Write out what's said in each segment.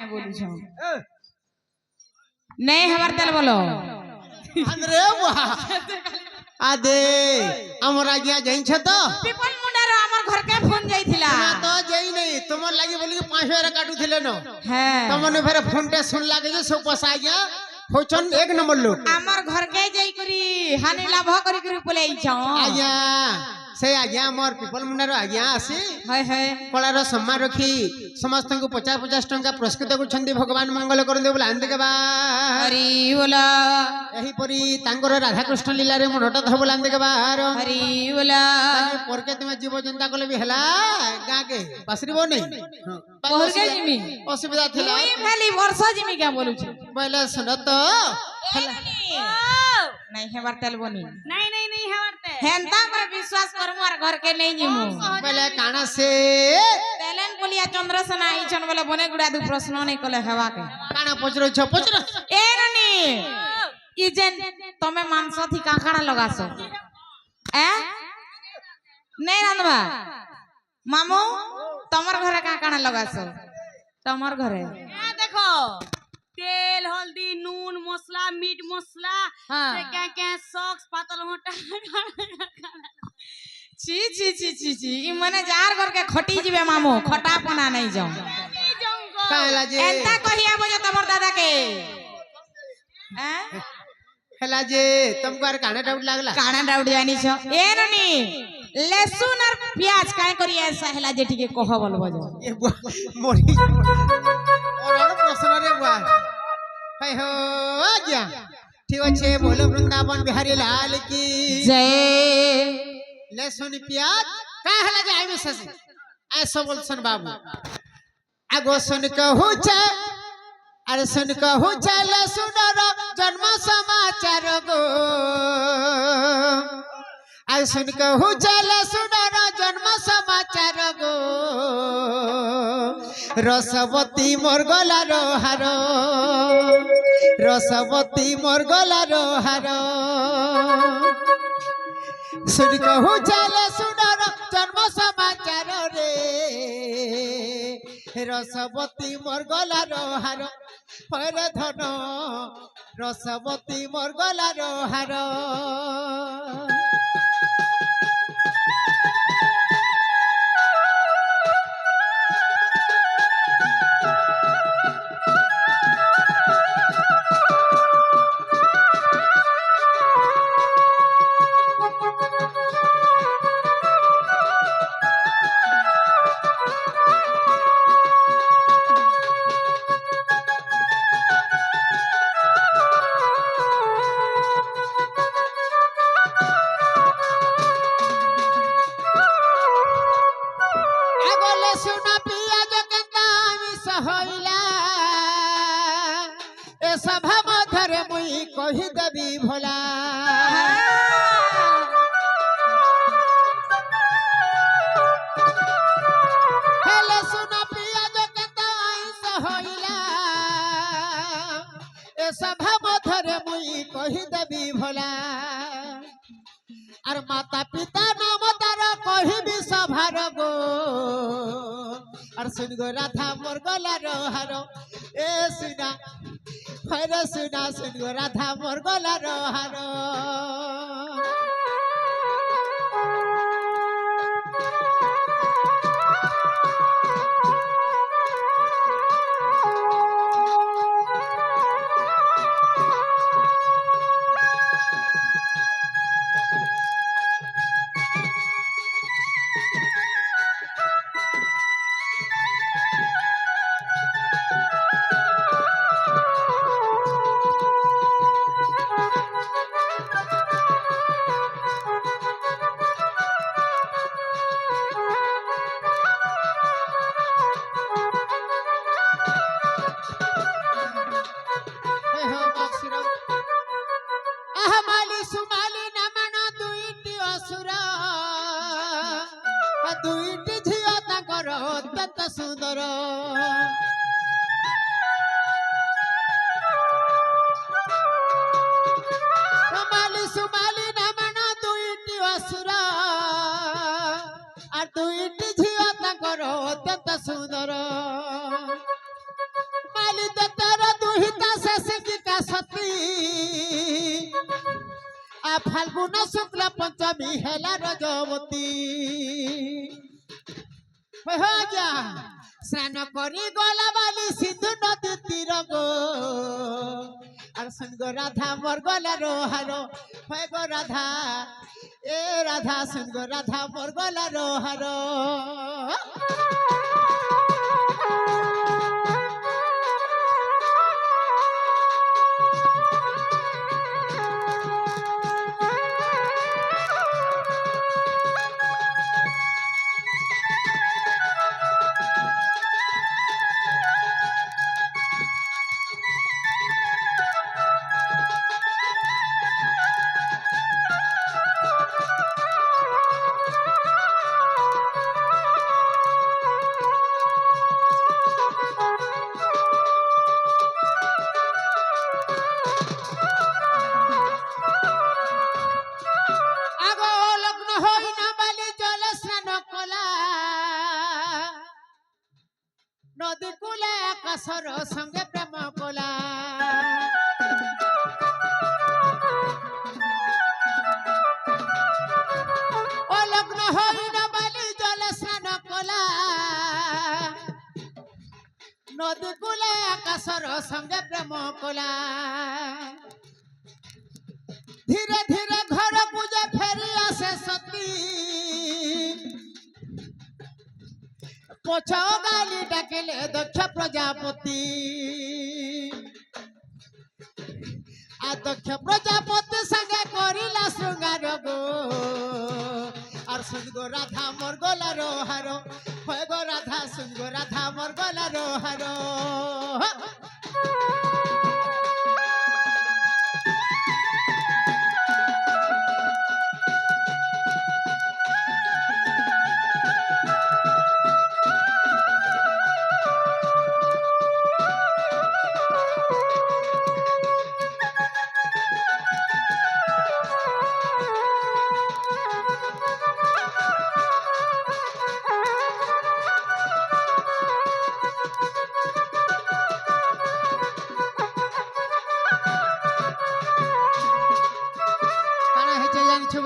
बोलुछ नहीं हमार तेल बोलो अरे वाह आदे हमर आज्ञा जाई छ तो पीपल मुंडारो हमर घर के फोन जाईथिला ना तो जाई नहीं तुमर लागि बोली 5 काटू थिले न हां तमने फेर फोन टे सुन लागे जे सब पसा आज्ञा होचन एक नंबर लोग हमर घर के जाई करी हानि लाभ करी करी पले छ आज्ञा से आज्ञा मोर पीपल मुंडारो आज्ञा आसी हाय हाय कलार सम्मान रखी समस्त को 50-50 टंका पुरस्कृत करछंदी भगवान मंगल कर दे बोला आंदे के बा हरि बोला एही परी तांगर राधा कृष्ण लीला रे मनटा ध बोला आंदे के बा हरि बोला पर के तुम जीव जनता कोले भी हला गा के पासरिबो नहीं पहर के जिमी असुविधा थिला मुई खाली वर्ष जिमी क्या बोलु छ बोले सुन तो नहीं हेबार तेल बनी नहीं नहीं नहीं हमार ते हेंता पर विश्वास कर मोर घर के नहीं जिमु बोले काना से तेलन बोलिया चंद्रसेन आई छन बोले बने गुडा दु प्रश्न नहीं कले हेबा के काना पचरो छ पचरो ए रानी ई जेन तमे मांस थी काकाड़ा लगासो ए नहीं रानबा मामू तमर घरे काकाड़ा लगासो तमर घरे ए देखो तेल हल्दी नून मसला मीट मसला हाँ। से क्या सॉक्स पातल होटा छी छी छी छी छी ई मने जार घर के खटी जिबे मामू खटा पना नहीं जाऊ नहीं जाऊंगा काला जे एंता कहिया बजे तमर दादा के हैं हला जे तुमको आर काना डाउट लागला काना डाउट जानी छ ए रानी लहसुन और प्याज काय करी ऐसा हला जे ठीक कह बोलबो जो ये मोरी और प्रश्न रे बुआ हाय हो आज्ञा ठीक अच्छे बोलो वृंदावन बिहारी लाल की जय लहसुन प्याज का हला जाए में सस ऐसा बोल सुन बाबू आगो सुन कहू छ अरे सुन कहू छ लहसुन रो जन्म समाचार गो आ सुन कहू छ लहसुन रो जन्म समाचार गो रसवती मोर गला रो हार रसवती मोर गला रो हार सुन कहू छ लहसुन रो जन्म समाचार रे रसवती मोर गला रो हार हर धन रसवती मोर गला रो हार सभा मधरे मुई कही देवी भोला हेले सुन पियाज केता आइस होइला ए सभा मधरे मुई कही देवी भोला और माता पिता नाम तार कही भी सभार गो और सुन गो राधा मोर गला रो हारो ए सुना हरे सुना सुन गो राधा मोर गला रो हारो दुईटी झियो ताकर अत्यंत सुंदर माली सुमाली नामना दुईटी असुर और दुईटी झियो ताकर अत्यंत सुंदर বালি তো তোর দুহিতা শেষিকা সতী আ ফাল্গুন শুক্ল পঞ্চমী হেলা রজবতী যা স্নান করি গলা বালি সিন্ধু নদী তীর গো আর সঙ্গ রাধা মোর গলার হার হয় গো রাধা এ রাধা সঙ্গ রাধা মোর গলার হার আগো লগ্ন হই না বালি জল স্নান কলা নদী কূলে আকাশর সঙ্গে প্রেম কলা ও লগ্ন হই না বালি জল স্নান কলা নদী কূলে আকাশর সঙ্গে প্রেম কলা ধীরে ধীরে ঘর পূজা ফেরি আসে সতী পছাও গালি ডাকিলে দক্ষ প্রজাপতি আর দক্ষ প্রজাপতি সঙ্গে করিলা শৃঙ্গার গো আর শুনগ রাধা মোর গলার হার হয় গো রাধা শুনগ রাধা মোর গলার হার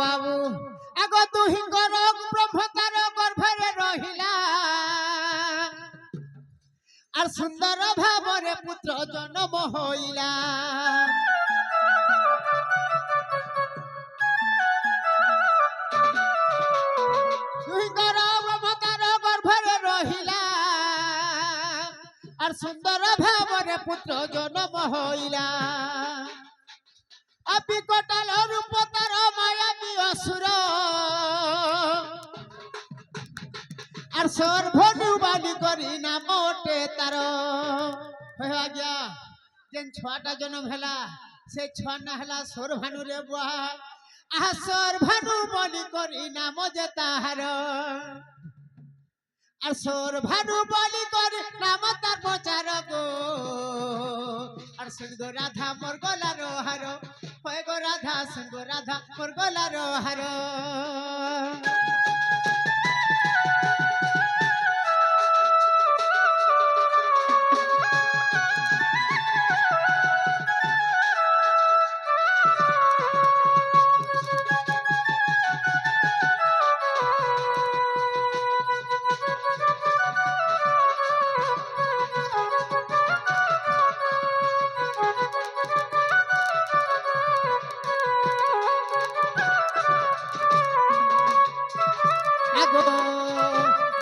বাবু আগ দুহিঙ্গর ব্রহ্মকার গর্ভরে রহিলা আর সুন্দর ভাবরে পুত্র জন্ম হইলা দুহিঙ্গর ব্রহ্মকার গর্ভরে রহিলা আর সুন্দর ভাবরে পুত্র জন্ম হইলা অবিকটাল রূপ তার মায়াবী অসুর আর সর্বনু বালি করি না মোটে তার হয়ে গিয়া যেন ছটা জন্ম হেলা সে ছ না হেলা সর্বানু রে বুয়া আহা সর্বানু বলি করি নাম যে তাহার আর সর্বানু বলি করি নাম তার প্রচার গো আর শুনগো রাধা মোর গলার হার হয় গো রাধা শুনগো রাধা মোর গলার হার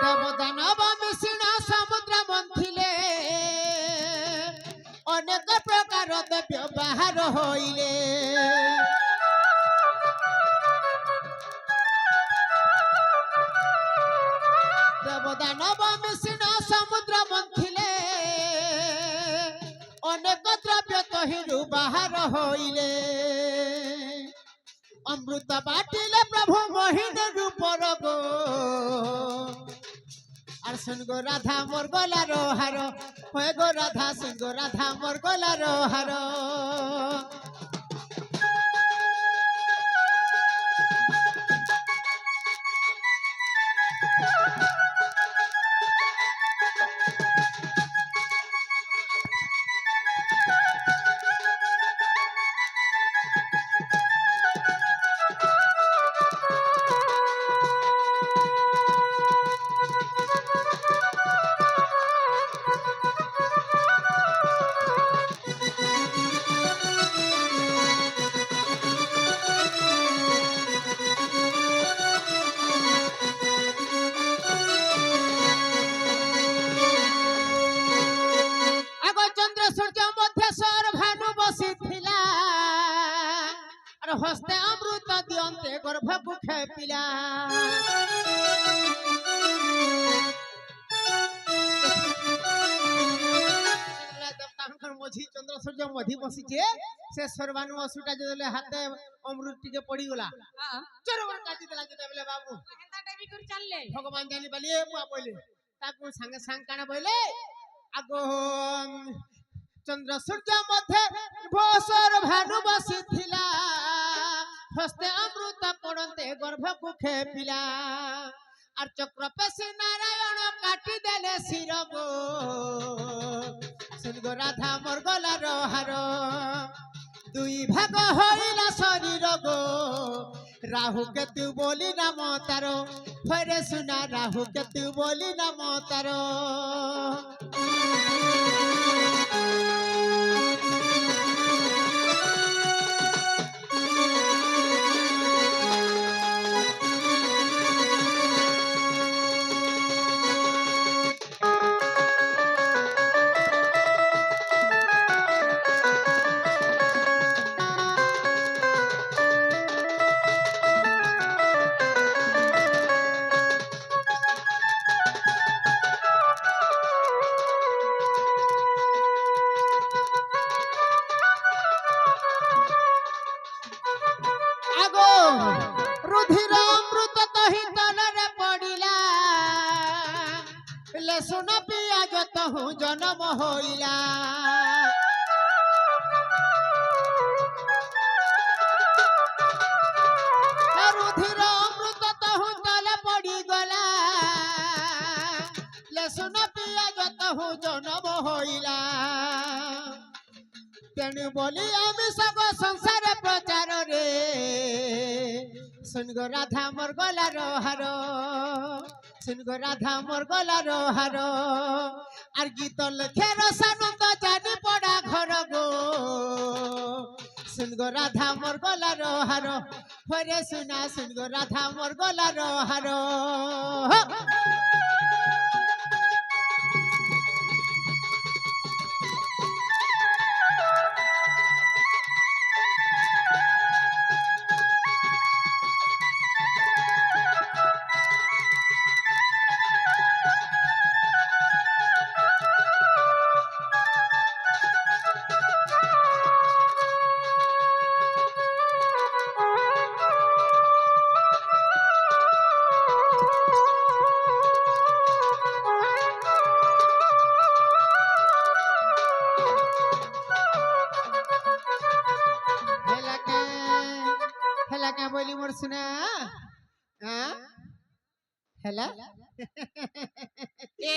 দেবদানব মিশ্রণ সমুদ্র মন্থিলে অনেক প্রকার ব্যবহার হইলে দেবদানব মিশ্রণ সমুদ্র মন্থিলে অনেক দ্রব্য তহিরু বাহার হইলে অমৃত বাটিলে প্রভু মহিন রূপর গো আর শুনগো রাধা মোর গলার হার হয় গো রাধা শুনগো রাধা মোর গলার হার হস্তে অমৃত দিয়ন্তে গর্ভকু খেপিলা তাহাঙ্কর মঝি চন্দ্র সূর্য মঝি বসিছে সে সর্বানু অসুটা যেলে হাতে অমৃত টিকে পড়িগলা চরম কাটি দেলা যেতে বাবু এন্তা টাইপি করে চাললে ভগবান জানি বলিয়ে মুয়া বলে তাকে সাঙ্গে সাঙ্গ কানা বলে আগো চন্দ্র সূর্য মধ্যে ভোসর ভানু বসিছিলা হস্তে অমৃত পড়ন্তে গর্ভকু খেপিলা আর চক্রপেশী নারায়ণ কাটি দেলে শির গো শুনগো রাধা মোর গলার হার দুই ভাগ হইলা শরীর গো রাহু কেতু বলি নাম তার ফেরে শুনা রাহু কেতু বলি নাম তার আগো রুধির অমৃত তহি তলরে পড়িলা লেসুন পিয়াজ তহু জন্ম হইলা রুধির অমৃত তহু তলে পড়িগলা লেসুন পিয়াজ তহু জন্ম হইলা তেণু বলি আমি সব সংসারে প্রচার রে শুনগো রাধা মোর গলার হার শুনগো রাধা মোর গলার হার আর গীত লেখের সানন্দ জানি পড়া ঘর গো শুনগো রাধা মোর গলার হার হরে শুনা শুনগো রাধা মোর গলার হার হেলা কে বলি মোর শুনা হ্যাঁ হেলা